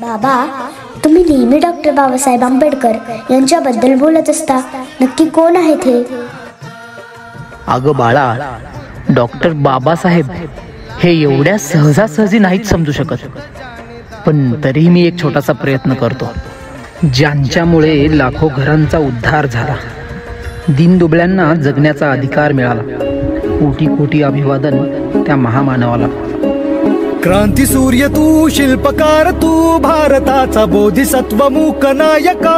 बाबा, तुम्ही नेहमी डॉक्टर बाबासाहेब आंबेडकर यांच्याबद्दल बोलत असता, नक्की कोण आहेत हे? अगं बाळा, डॉक्टर बाबासाहेब हे एवढ्या सहजासहजी नाहीत समजू शकत, पण तरीही मी एक छोटासा प्रयत्न करतो. ज्यांच्यामुळे लाखो घरांचा उद्धार झाला, दीनदुबळ्यांना जगण्याचा अधिकार मिळाला, कोटी कोटी अभिवादन त्या महामानवाला. क्रांती सूर्य तू, शिल्पकार तू, भारताचा बोधिसत्व मूक नायका.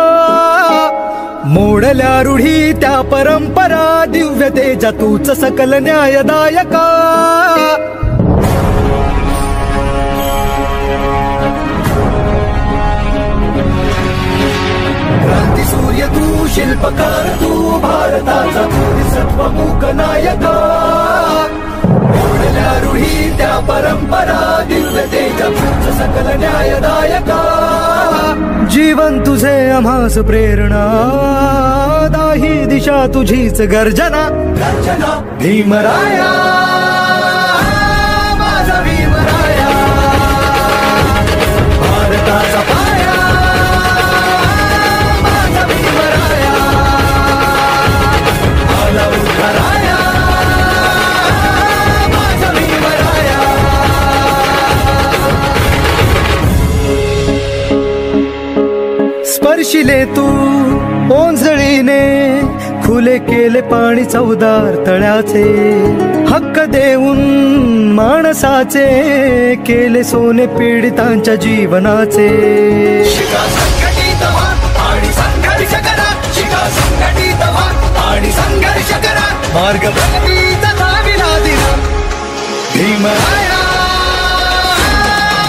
मोडल्या रूढी त्या परंपरा, दिव्य तेजा तूच सकल न्यायदायका. क्रांती सूर्य तू, शिल्पकार तू, भारताचा बोधिसत्व मूक नायका. मोडल्या रूढी त्या परंपरा, दिव्य तेजा तूच सकल न्यायदायका. जीवन तुझे आम्हास प्रेरणा, दाही दिशा तुझीच गर्जना. भीमराया, माझा भीमराया, भारताचा पाया, माझा भीमराया, आला उद्धाराया, माझा भीमराया. स्पर्शिले तू ओंजळीने, खुले केले पाणी चौदार तळ्याचे. हक्क देऊन माणसाचे, केले सोने पीडितांच्या जीवनाचे. शिका संघटित व्हा आणि संघर्ष करा, शिका संघटित व्हा आणि संघर्ष करा. मार्ग प्रगतीचा धाविला दिला भीमराया,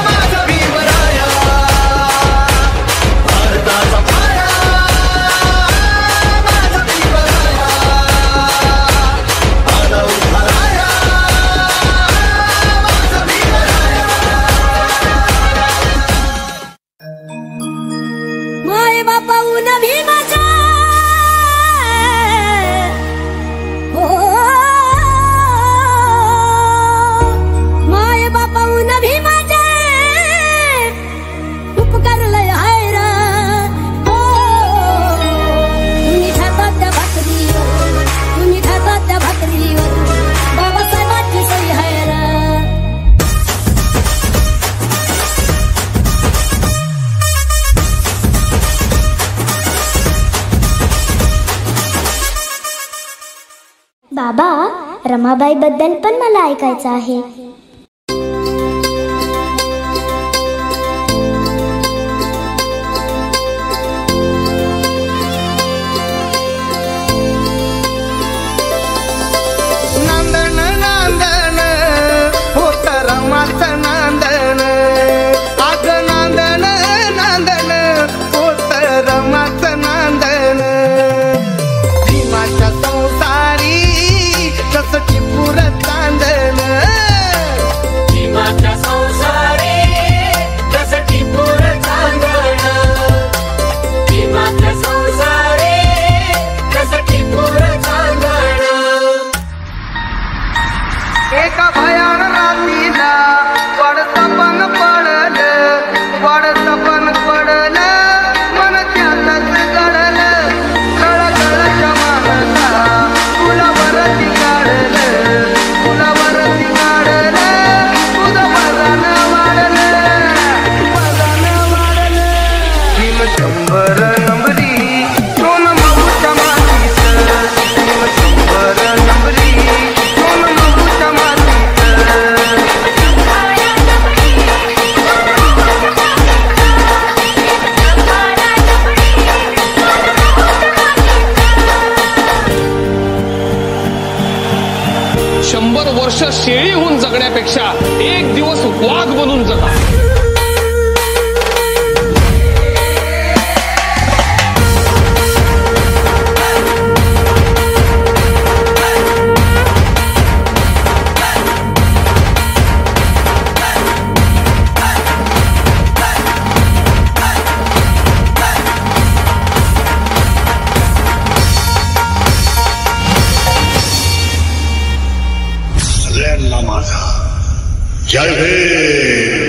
माझा भीमराया, भारताचा पाया, माझा भीमराया, आला उद्धाराया, माझा भीमराया. माय बापा उन भीमाच्या, हो माय बापा उन भीमाच्या, उपकार लय हाय रा. हो तुम्ही खातात त्या भाकरीवर, तुम्ही खातात त्या भाकरीवर, बाबासाहेबांची सही हाय रा. बाबा, रमाबाई बद्दल पण मला ऐकायचं आहे. नांदन नांदन होत रमाचं नांदन, आग नांदन नांदन होत रमाचं नांदन. भीमाच्या संसारी जस टिपूर चांदन, भीमाच्या संसारी जस टिपूर चांदन, भीमाच्या संसारी जस टिपूर चांदन. एका भयान रात्रीला वड सपन पडलं, वड सपन पडलं, मन त्यातच गळलं. कळकळच्या मानसा फुलावरती काढलं, फुलावरती काढलं, तुझं वजन वाढलं, वजन वाढलं. भीम 100 नंबरी दोन माऊच्या मातीचं, भीम 100 नंबरी दोन माऊच्या मातीचं. शंभर वर्ष शेळी होऊन जगण्यापेक्षा एक दिवस वाघ बनून जगा. सगळ्यांना माझा जय हिंद.